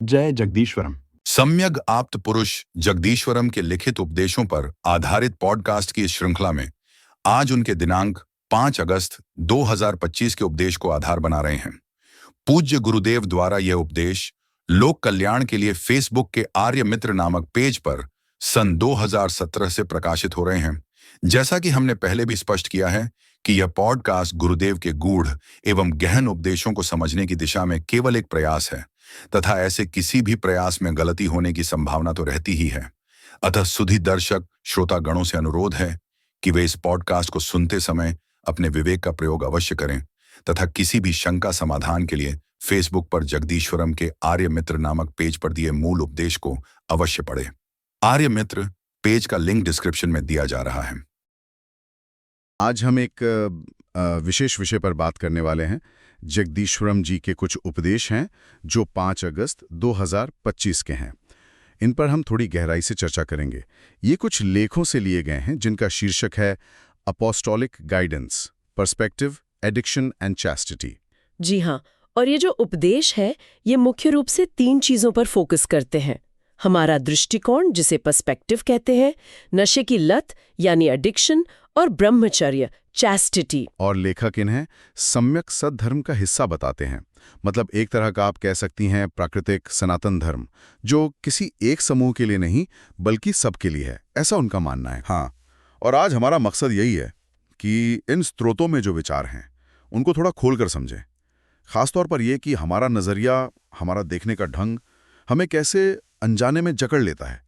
जय जगदीश्वरम। सम्यक आप्त पुरुष जगदीश्वरम के लिखित उपदेशों पर आधारित पॉडकास्ट की इस श्रृंखला में आज उनके दिनांक 5 अगस्त 2025 के उपदेश को आधार बना रहे हैं। पूज्य गुरुदेव द्वारा यह उपदेश लोक कल्याण के लिए फेसबुक के आर्य मित्र नामक पेज पर सन 2017 से प्रकाशित हो रहे हैं। जैसा कि हमने पहले भी स्पष्ट किया है कि यह पॉडकास्ट गुरुदेव के गूढ़ एवं गहन उपदेशों को समझने की दिशा में केवल एक प्रयास है तथा ऐसे किसी भी प्रयास में गलती होने की संभावना तो रहती ही है। अतः सुधी दर्शक श्रोतागणों से अनुरोध है कि वे इस पॉडकास्ट को सुनते समय अपने विवेक का प्रयोग अवश्य करें तथा किसी भी शंका समाधान के लिए फेसबुक पर जगदीश्वरम के आर्य मित्र नामक पेज पर दिए मूल उपदेश को अवश्य पढ़ें। आर्य मित्र पेज का लिंक डिस्क्रिप्शन में दिया जा रहा है। आज हम एक विशेष विषय पर बात करने वाले हैं। जगदीश्वरम जी के कुछ उपदेश हैं जो 5 अगस्त 2025 के हैं। इन पर हम थोड़ी गहराई से चर्चा करेंगे। ये कुछ लेखों से लिए गए हैं जिनका शीर्षक है apostolic guidance, perspective, addiction and chastity. जी हाँ, और ये जो उपदेश है ये मुख्य रूप से 3 चीजों पर फोकस करते हैं। हमारा दृष्टिकोण, जिसे पर्सपेक्टिव कहते हैं, नशे की लत यानी एडिक्शन, और ब्रह्मचर्य, चैस्टिटी। और लेखक इन्हें सम्यक सद्धर्म का हिस्सा बताते हैं। मतलब एक तरह का आप कह सकती हैं प्राकृतिक सनातन धर्म, जो किसी एक समूह के लिए नहीं बल्कि सबके लिए है, ऐसा उनका मानना है। हाँ, और आज हमारा मकसद यही है कि इन स्रोतों में जो विचार हैं उनको थोड़ा खोलकर समझें। खासतौर पर यह कि हमारा नज़रिया, हमारा देखने का ढंग हमें कैसे अनजाने में जकड़ लेता है,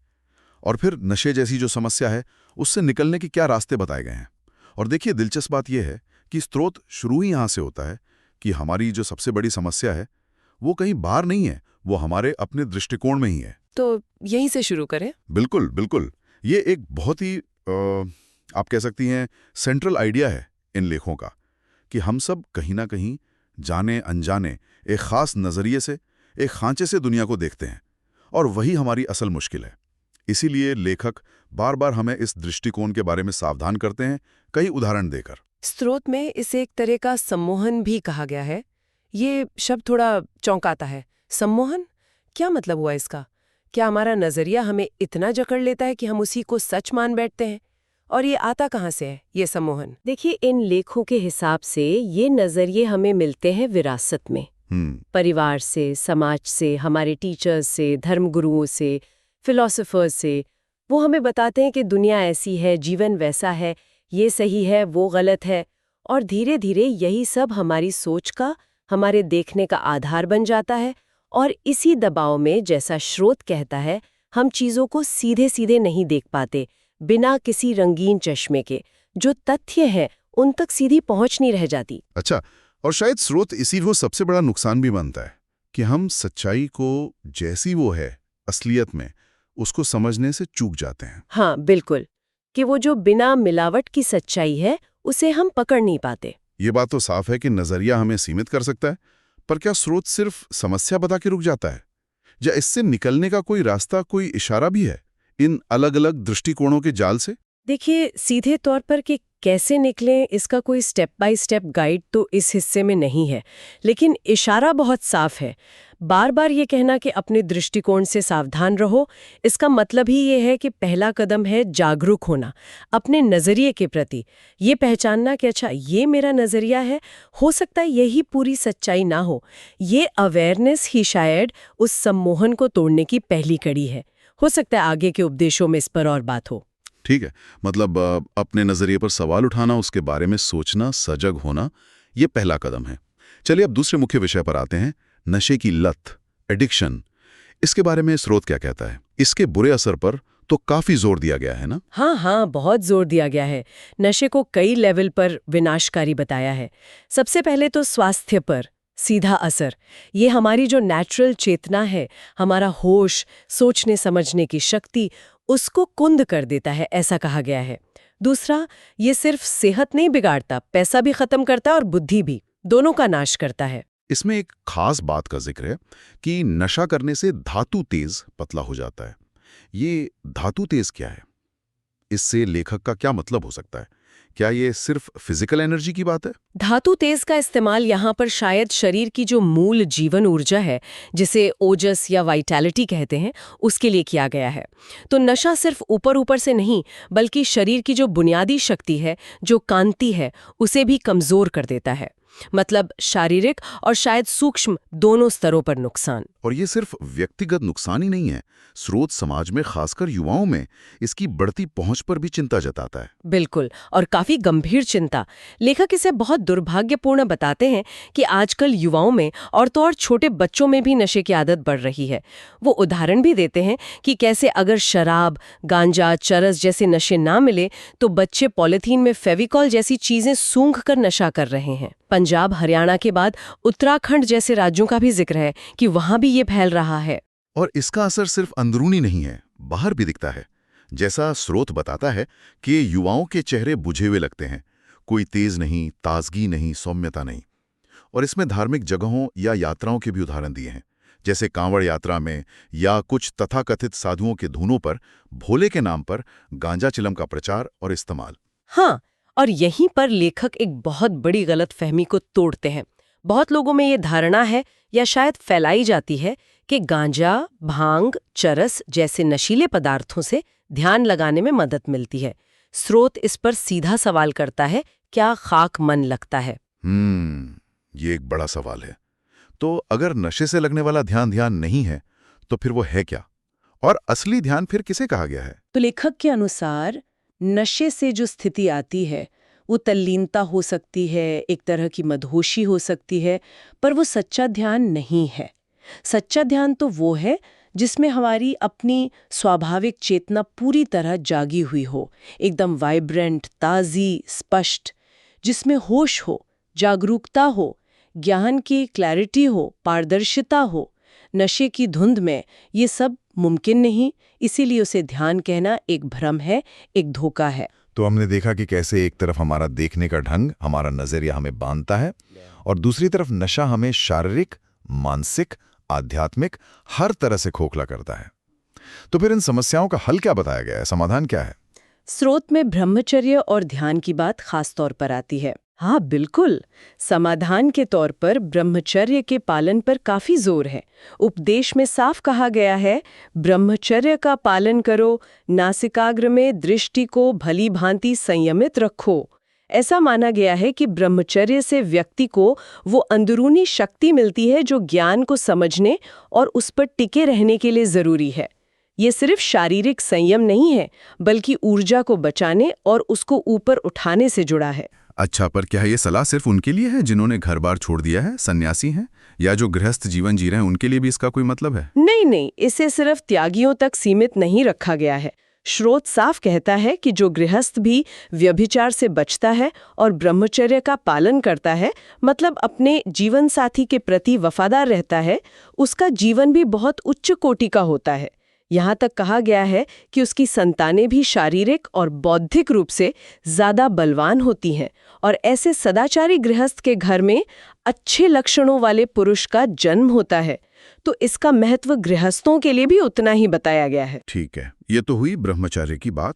और फिर नशे जैसी जो समस्या है उससे निकलने के क्या रास्ते बताए गए हैं। और देखिए, दिलचस्प बात यह है कि स्रोत शुरू ही यहाँ से होता है कि हमारी जो सबसे बड़ी समस्या है वो कहीं बाहर नहीं है, वो हमारे अपने दृष्टिकोण में ही है। तो यहीं से शुरू करें। बिल्कुल बिल्कुल, ये एक बहुत ही आप कह सकती हैं सेंट्रल आइडिया है इन लेखों का, कि हम सब कहीं ना कहीं जाने अनजाने एक खास नज़रिए से, एक खांचे से दुनिया को देखते हैं, और वही हमारी असल मुश्किल है। इसीलिए लेखक बार बार हमें इस दृष्टिकोण के बारे में सावधान करते हैं, कई उदाहरण देकर। स्रोत में इसे एक तरह का सम्मोहन भी कहा गया है। ये शब्द थोड़ा चौंकाता है। सम्मोहन, क्या मतलब हुआ इसका? क्या हमारा नजरिया हमें इतना जकड़ लेता है कि हम उसी को सच मान बैठते हैं? और ये आता कहाँ से है, ये सम्मोहन? देखिए, इन लेखों के हिसाब से ये नजरिए हमें मिलते हैं विरासत में, परिवार से, समाज से, हमारे टीचर्स से, धर्मगुरुओं से, फिलोसोफर्स से। वो हमें बताते हैं कि दुनिया ऐसी है, जीवन वैसा है, ये सही है, वो गलत है, और धीरे धीरे यही सब हमारी सोच का, हमारे देखने का आधार बन जाता है। और इसी दबाव में, जैसा स्रोत कहता है, हम चीज़ों को सीधे सीधे नहीं देख पाते, बिना किसी रंगीन चश्मे के। जो तथ्य है उन तक सीधी पहुंच नहीं रह जाती। अच्छा, और शायद स्रोत इसी वो सबसे बड़ा नुकसान भी बनता है कि हम सच्चाई को जैसी वो है असलियत में उसको समझने से चूक जाते हैं। हाँ बिल्कुल, कि वो जो बिना मिलावट की सच्चाई है उसे हम पकड़ नहीं पाते। ये बात तो साफ है कि नजरिया हमें सीमित कर सकता है, पर क्या स्रोत सिर्फ समस्या बता के रुक जाता है, या इससे निकलने का कोई रास्ता, कोई इशारा भी है इन अलग अलग दृष्टिकोणों के जाल से? देखिए, सीधे तौर पर कि कैसे निकलें, इसका कोई स्टेप बाय स्टेप गाइड तो इस हिस्से में नहीं है, लेकिन इशारा बहुत साफ है। बार बार ये कहना कि अपने दृष्टिकोण से सावधान रहो, इसका मतलब ही ये है कि पहला कदम है जागरूक होना अपने नज़रिए के प्रति। ये पहचानना कि अच्छा, ये मेरा नज़रिया है, हो सकता है यही पूरी सच्चाई ना हो। ये अवेयरनेस ही शायद उस सम्मोहन को तोड़ने की पहली कड़ी है। हो सकता है आगे के उपदेशों में इस पर और बात हो। ठीक है, मतलब अपने नजरिए पर सवाल उठाना, उसके बारे में सोचना, सजग होना, ये पहला कदम है। चलिए अब दूसरे मुख्य विषय पर आते हैं, नशे की लत, एडिक्शन। इसके बारे में स्रोत क्या कहता है? इसके बुरे असर पर तो काफी जोर दिया गया है ना? हाँ, बहुत जोर दिया गया है। नशे को कई लेवल पर विनाशकारी बताया है। सबसे पहले तो स्वास्थ्य पर सीधा असर। ये हमारी जो नेचुरल चेतना है, हमारा होश, सोचने समझने की शक्ति, उसको कुंद कर देता है, ऐसा कहा गया है। दूसरा, ये सिर्फ सेहत नहीं बिगाड़ता, पैसा भी खत्म करता है और बुद्धि भी, दोनों का नाश करता है। इसमें एक खास बात का जिक्र है कि नशा करने से धातु तेज पतला हो जाता है। ये धातु तेज क्या है? इससे लेखक का क्या मतलब हो सकता है? क्या ये सिर्फ फिजिकल एनर्जी की बात है? धातु तेज का इस्तेमाल यहाँ पर शायद शरीर की जो मूल जीवन ऊर्जा है, जिसे ओजस या वाइटैलिटी कहते हैं, उसके लिए किया गया है। तो नशा सिर्फ ऊपर ऊपर से नहीं, बल्कि शरीर की जो बुनियादी शक्ति है, जो कांति है, उसे भी कमजोर कर देता है। मतलब शारीरिक और शायद सूक्ष्म दोनों स्तरों पर नुकसान। और ये सिर्फ व्यक्तिगत नुकसान ही नहीं है, स्रोत समाज में खासकर युवाओं में इसकी बढ़ती पहुंच पर भी चिंता जताता है। बिल्कुल, और काफी गंभीर चिंता। लेखक इसे बहुत दुर्भाग्यपूर्ण बताते हैं कि आजकल युवाओं में और तो और छोटे बच्चों में भी नशे की आदत बढ़ रही है। वो उदाहरण भी देते हैं कि कैसे अगर शराब, गांजा, चरस जैसे नशे ना मिले तो बच्चे पॉलिथीन में फेविकॉल जैसी चीजें सूंघ कर नशा कर रहे हैं। पंजाब, हरियाणा के बाद उत्तराखंड जैसे राज्यों का भी जिक्र है कि वहां भी ये फैल रहा है। और इसका असर सिर्फ अंदरूनी नहीं है, बाहर भी दिखता है। जैसा स्रोत बताता है कि युवाओं के चेहरे बुझे हुए लगते हैं, कोई तेज नहीं, ताजगी नहीं, सौम्यता नहीं। और इसमें धार्मिक जगहों या यात्राओं के भी उदाहरण दिए हैं, जैसे कांवड़ यात्रा में या कुछ तथाकथित साधुओं के धुनों पर भोले के नाम पर गांजा चिलम का प्रचार और इस्तेमाल। हाँ, और यहीं पर लेखक एक बहुत बड़ी गलतफहमी को तोड़ते हैं। बहुत लोगों में ये धारणा है या शायद फैलाई जाती है कि गांजा, भांग, चरस जैसे नशीले पदार्थों से ध्यान लगाने में मदद मिलती है। स्रोत इस पर सीधा सवाल करता है, क्या खाक मन लगता है? ये एक बड़ा सवाल है। तो अगर नशे से लगने वाला ध्यान नहीं है, तो फिर वो है क्या? और असली ध्यान फिर किसे कहा गया है? तो लेखक के अनुसार नशे से जो स्थिति आती है वो तल्लीनता हो सकती है, एक तरह की मदहोशी हो सकती है, पर वो सच्चा ध्यान नहीं है। सच्चा ध्यान तो वो है जिसमें हमारी अपनी स्वाभाविक चेतना पूरी तरह जागी हुई हो, एकदम वाइब्रेंट, ताज़ी, स्पष्ट, जिसमें होश हो, जागरूकता हो, ज्ञान की क्लैरिटी हो, पारदर्शिता हो। नशे की धुंध में ये सब मुमकिन नहीं, इसीलिए उसे ध्यान कहना एक भ्रम है, एक धोखा है। तो हमने देखा कि कैसे एक तरफ हमारा देखने का ढंग, हमारा नजरिया हमें बांधता है, और दूसरी तरफ नशा हमें शारीरिक, मानसिक, आध्यात्मिक हर तरह से खोखला करता है। तो फिर इन समस्याओं का हल क्या बताया गया है, समाधान क्या है? स्रोत में ब्रह्मचर्य और ध्यान की बात खास तौर पर आती है। हाँ बिल्कुल, समाधान के तौर पर ब्रह्मचर्य के पालन पर काफी जोर है। उपदेश में साफ कहा गया है, ब्रह्मचर्य का पालन करो, नासिकाग्र में दृष्टि को भली भांति संयमित रखो। ऐसा माना गया है कि ब्रह्मचर्य से व्यक्ति को वो अंदरूनी शक्ति मिलती है जो ज्ञान को समझने और उस पर टिके रहने के लिए जरूरी है। ये सिर्फ शारीरिक संयम नहीं है, बल्कि ऊर्जा को बचाने और उसको ऊपर उठाने से जुड़ा है। अच्छा, पर क्या ये सलाह सिर्फ उनके लिए है जिन्होंने घर बार छोड़ दिया है, सन्यासी हैं, या जो गृहस्थ जीवन जी रहे हैं उनके लिए भी इसका कोई मतलब है? नहीं, इसे सिर्फ त्यागियों तक सीमित नहीं रखा गया है। स्रोत साफ कहता है कि जो गृहस्थ भी व्यभिचार से बचता है और ब्रह्मचर्य का पालन करता है, मतलब अपने जीवन साथी के प्रति वफादार रहता है, उसका जीवन भी बहुत उच्च कोटि का होता है। यहाँ तक कहा गया है कि उसकी संतानें भी शारीरिक और बौद्धिक रूप से ज्यादा बलवान होती हैं, और ऐसे सदाचारी गृहस्थ के घर में अच्छे लक्षणों वाले पुरुष का जन्म होता है। तो इसका महत्व गृहस्थों के लिए भी उतना ही बताया गया है। ठीक है, ये तो हुई ब्रह्मचर्य की बात,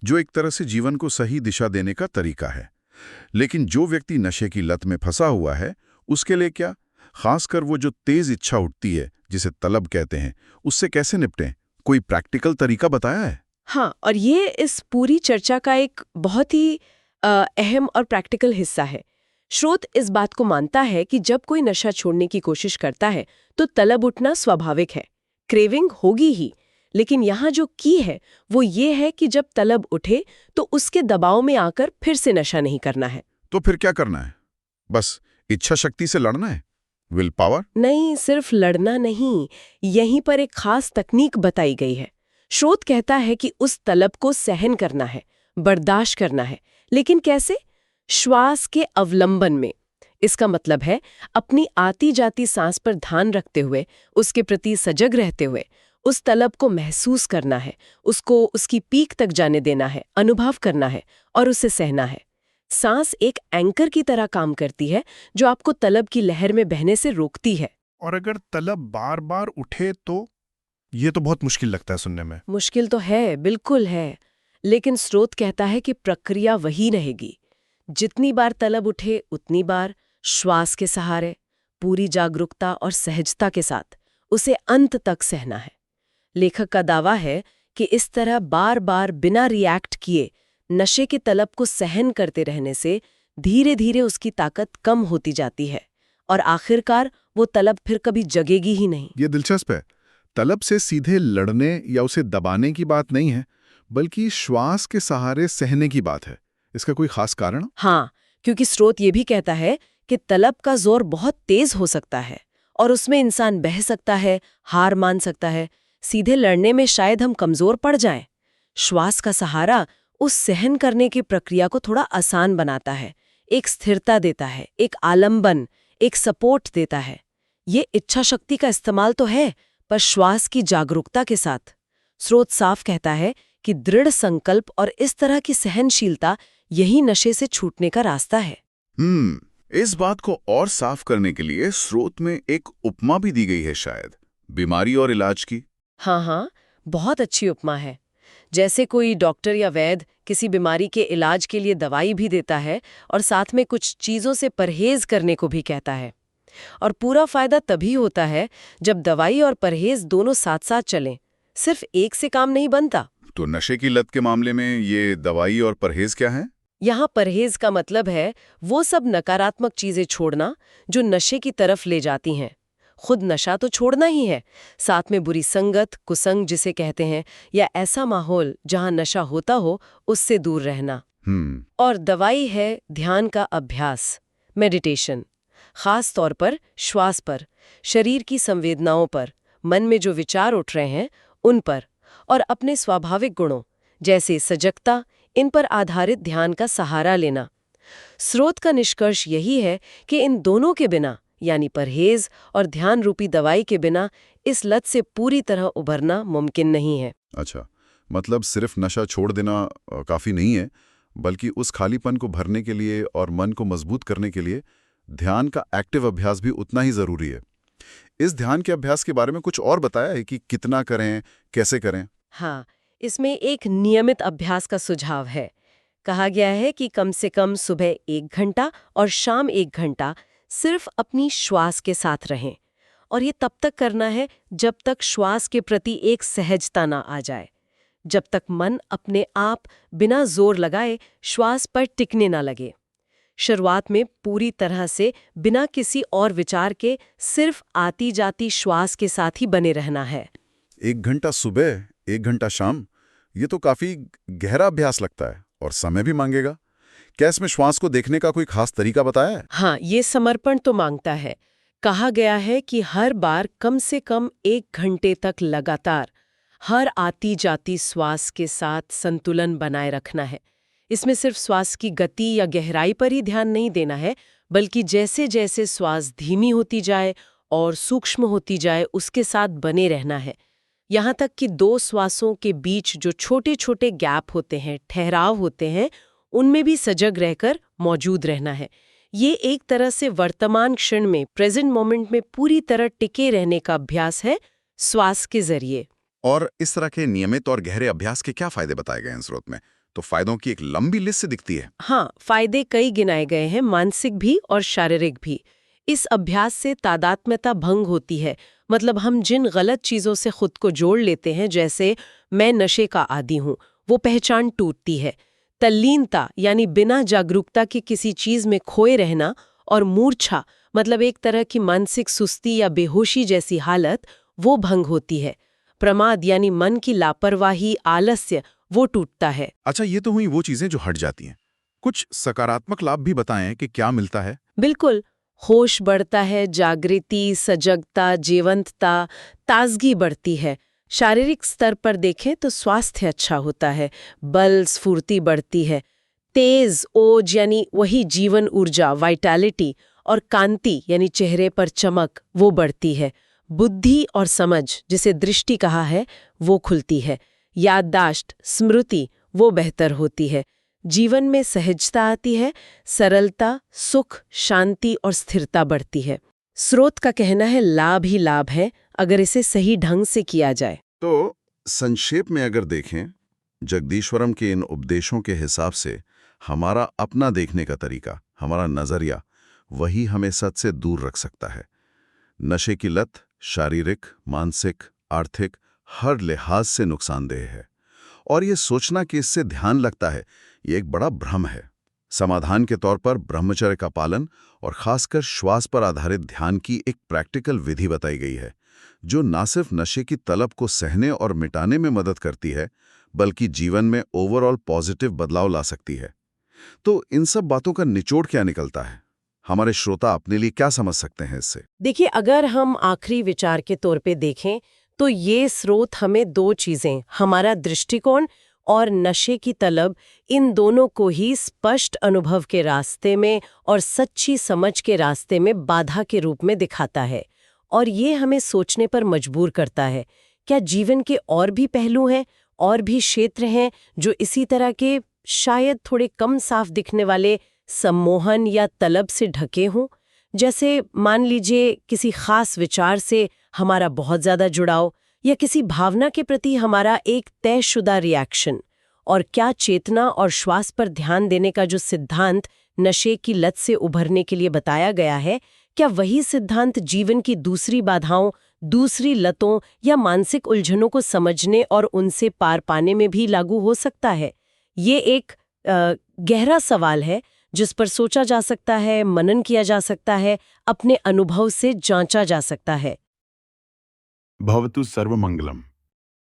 जो एक तरह से जीवन को सही दिशा देने का तरीका है। लेकिन जो व्यक्ति नशे की लत में फंसा हुआ है, उसके लिए क्या? खासकर वो जो तेज इच्छा उठती है, जिसे तलब कहते हैं, उससे कैसे निपटें? कोई प्रैक्टिकल तरीका बताया है? हाँ, और ये इस पूरी चर्चा का एक बहुत ही अहम और प्रैक्टिकल हिस्सा है। स्रोत इस बात को मानता है कि जब कोई नशा छोड़ने की कोशिश करता है तो तलब उठना स्वाभाविक है, क्रेविंग होगी ही। लेकिन यहाँ जो की है वो ये है कि जब तलब उठे तो उसके दबाव में आकर फिर से नशा नहीं करना है। तो फिर क्या करना है? बस इच्छा शक्ति से लड़ना है? Will power? नहीं, सिर्फ लड़ना नहीं, यहीं पर एक खास तकनीक बताई गई है। स्रोत कहता है कि उस तलब को सहन करना है, बर्दाश्त करना है। लेकिन कैसे? श्वास के अवलंबन में। इसका मतलब है अपनी आती जाती सांस पर ध्यान रखते हुए, उसके प्रति सजग रहते हुए उस तलब को महसूस करना है, उसको उसकी पीक तक जाने देना है, अनुभव करना है और उसे सहना है। सांस एक एंकर की तरह काम करती है जो आपको तलब की लहर में बहने से रोकती है। और अगर तलब बार बार उठे तो? ये तो बहुत मुश्किल लगता है सुनने में। मुश्किल तो है, बिल्कुल है, लेकिन स्रोत कहता है कि प्रक्रिया वही रहेगी। जितनी बार तलब उठे उतनी बार श्वास के सहारे, पूरी जागरूकता और सहजता के साथ उसे अंत तक सहना है। लेखक का दावा है कि इस तरह बार बार बिना रिएक्ट किए नशे की तलब को सहन करते रहने से धीरे धीरे उसकी ताकत कम होती जाती है और आखिरकार वो तलब फिर कभी जगेगी ही नहीं। ये दिलचस्प है। तलब से सीधे लड़ने या उसे दबाने की बात नहीं है, बल्कि श्वास के सहारे सहने की बात है। इसका कोई खास कारण? हाँ, क्योंकि स्रोत ये भी कहता है कि तलब का जोर बहुत तेज हो सकता है और उसमें इंसान बह सकता है, हार मान सकता है। सीधे लड़ने में शायद हम कमजोर पड़ जाएं। श्वास का सहारा उस सहन करने की प्रक्रिया को थोड़ा आसान बनाता है, एक स्थिरता देता है, एक आलंबन, एक सपोर्ट देता है। ये इच्छा शक्ति का इस्तेमाल तो है, पर श्वास की जागरूकता के साथ। स्रोत साफ कहता है कि दृढ़ संकल्प और इस तरह की सहनशीलता यही नशे से छूटने का रास्ता है। इस बात को और साफ करने के लिए स्रोत में एक उपमा भी दी गई है, शायद बीमारी और इलाज की। हाँ, बहुत अच्छी उपमा है। जैसे कोई डॉक्टर या वैद्य किसी बीमारी के इलाज के लिए दवाई भी देता है और साथ में कुछ चीज़ों से परहेज करने को भी कहता है। और पूरा फायदा तभी होता है जब दवाई और परहेज दोनों साथ साथ चलें। सिर्फ एक से काम नहीं बनता। तो नशे की लत के मामले में ये दवाई और परहेज क्या है? यहाँ परहेज का मतलब है वो सब नकारात्मक चीजें छोड़ना जो नशे की तरफ ले जाती हैं। खुद नशा तो छोड़ना ही है, साथ में बुरी संगत, कुसंग जिसे कहते हैं, या ऐसा माहौल जहाँ नशा होता हो उससे दूर रहना। और दवाई है ध्यान का अभ्यास, मेडिटेशन, खास तौर पर श्वास पर, शरीर की संवेदनाओं पर, मन में जो विचार उठ रहे हैं उन पर, और अपने स्वाभाविक गुणों जैसे सजगता, इन पर आधारित ध्यान का सहारा लेना। स्रोत का निष्कर्ष यही है कि इन दोनों के बिना, यानी परहेज और ध्यान रूपी दवाई के बिना, इस लत से पूरी तरह उभरना मुमकिन नहीं है। अच्छा, मतलब सिर्फ नशा छोड़ देना काफी नहीं है, बल्कि उस खालीपन को भरने के लिए और मन को मजबूत करने के लिए ध्यान का एक्टिव अभ्यास भी उतना ही जरूरी है। इस ध्यान के अभ्यास के बारे में कुछ और बताया है कि कितना करें, कैसे करें? हाँ, इसमें एक नियमित अभ्यास का सुझाव है। कहा गया है कि कम से कम सुबह 1 घंटा और शाम 1 घंटा सिर्फ अपनी श्वास के साथ रहें, और ये तब तक करना है जब तक श्वास के प्रति एक सहजता ना आ जाए, जब तक मन अपने आप बिना जोर लगाए श्वास पर टिकने ना लगे। शुरुआत में पूरी तरह से बिना किसी और विचार के सिर्फ आती जाती श्वास के साथ ही बने रहना है। 1 घंटा सुबह, 1 घंटा शाम, ये तो काफी गहरा अभ्यास लगता है और समय भी मांगेगा। क्या इसमें श्वास को देखने का कोई खास तरीका बताया है? हाँ, ये समर्पण तो मांगता है। कहा गया है कि हर बार कम से कम 1 घंटे तक लगातार हर आती जाती श्वास के साथ संतुलन बनाए रखना है। इसमें सिर्फ श्वास की गति या गहराई पर ही ध्यान नहीं देना है, बल्कि जैसे जैसे श्वास धीमी होती जाए और सूक्ष्म होती जाए उसके साथ बने रहना है। यहाँ तक कि 2 श्वासों के बीच जो छोटे छोटे गैप होते हैं, ठहराव होते हैं, उनमें भी सजग रहकर मौजूद रहना है। ये एक तरह से वर्तमान क्षण में, प्रेजेंट मोमेंट में पूरी तरह टिके रहने का अभ्यास है श्वास के जरिए। और इस तरह के नियमित और गहरे अभ्यास के क्या फायदे बताए गए हैं स्रोत में? तो फायदों की एक लंबी लिस्ट से दिखती है। हाँ, फायदे कई गिनाए गए हैं, मानसिक भी और शारीरिक भी। इस अभ्यास से तादात्म्यता भंग होती है, मतलब हम जिन गलत चीजों से खुद को जोड़ लेते हैं, जैसे मैं नशे का आदी हूँ, वो पहचान टूटती है। तल्लीनता यानी बिना जागरूकता के किसी चीज में खोए रहना, और मूर्छा मतलब एक तरह की मानसिक सुस्ती या बेहोशी जैसी हालत, वो भंग होती है। प्रमाद यानी मन की लापरवाही, आलस्य, वो टूटता है। अच्छा, ये तो हुई वो चीजें जो हट जाती हैं। कुछ सकारात्मक लाभ भी बताएं कि क्या मिलता है? बिल्कुल, होश बढ़ता है, जागृति, सजगता, जीवंतता, ताजगी बढ़ती है। शारीरिक स्तर पर देखें तो स्वास्थ्य अच्छा होता है, बल, स्फूर्ति बढ़ती है, तेज, ओज यानी वही जीवन ऊर्जा, वाइटैलिटी, और कांति यानी चेहरे पर चमक, वो बढ़ती है। बुद्धि और समझ, जिसे दृष्टि कहा है, वो खुलती है। याददाश्त, स्मृति, वो बेहतर होती है। जीवन में सहजता आती है, सरलता, सुख, शांति और स्थिरता बढ़ती है। स्रोत का कहना है लाभ ही लाभ है अगर इसे सही ढंग से किया जाए। तो संक्षेप में अगर देखें, जगदीश्वरम के इन उपदेशों के हिसाब से हमारा अपना देखने का तरीका, हमारा नजरिया, वही हमें सच से दूर रख सकता है। नशे की लत शारीरिक, मानसिक, आर्थिक हर लिहाज से नुकसानदेह है, और ये सोचना कि इससे ध्यान लगता है, ये एक बड़ा भ्रम है। समाधान के तौर पर ब्रह्मचर्य का पालन और खासकर श्वास पर आधारित ध्यान की एक प्रैक्टिकल विधि बताई गई है, जो न सिर्फ नशे की तलब को सहने और मिटाने में मदद करती है, बल्कि जीवन में ओवरऑल पॉजिटिव बदलाव ला सकती है। तो इन सब बातों का निचोड़ क्या निकलता है? हमारे श्रोता अपने लिए क्या समझ सकते हैं इससे? देखिए, अगर हम आखिरी विचार के तौर पे देखें तो ये स्रोत हमें दो चीजें, हमारा दृष्टिकोण और नशे की तलब, इन दोनों को ही स्पष्ट अनुभव के रास्ते में और सच्ची समझ के रास्ते में बाधा के रूप में दिखाता है। और ये हमें सोचने पर मजबूर करता है, क्या जीवन के और भी पहलू हैं, और भी क्षेत्र हैं जो इसी तरह के शायद थोड़े कम साफ दिखने वाले सम्मोहन या तलब से ढके हों? जैसे मान लीजिए किसी खास विचार से हमारा बहुत ज्यादा जुड़ाव, या किसी भावना के प्रति हमारा एक तयशुदा रिएक्शन। और क्या चेतना और श्वास पर ध्यान देने का जो सिद्धांत नशे की लत से उभरने के लिए बताया गया है, क्या वही सिद्धांत जीवन की दूसरी बाधाओं, दूसरी लतों या मानसिक उलझनों को समझने और उनसे पार पाने में भी लागू हो सकता है? ये एक गहरा सवाल है जिस पर सोचा जा सकता है, मनन किया जा सकता है, अपने अनुभव से जांचा जा सकता है। भवतु सर्वमंगलम।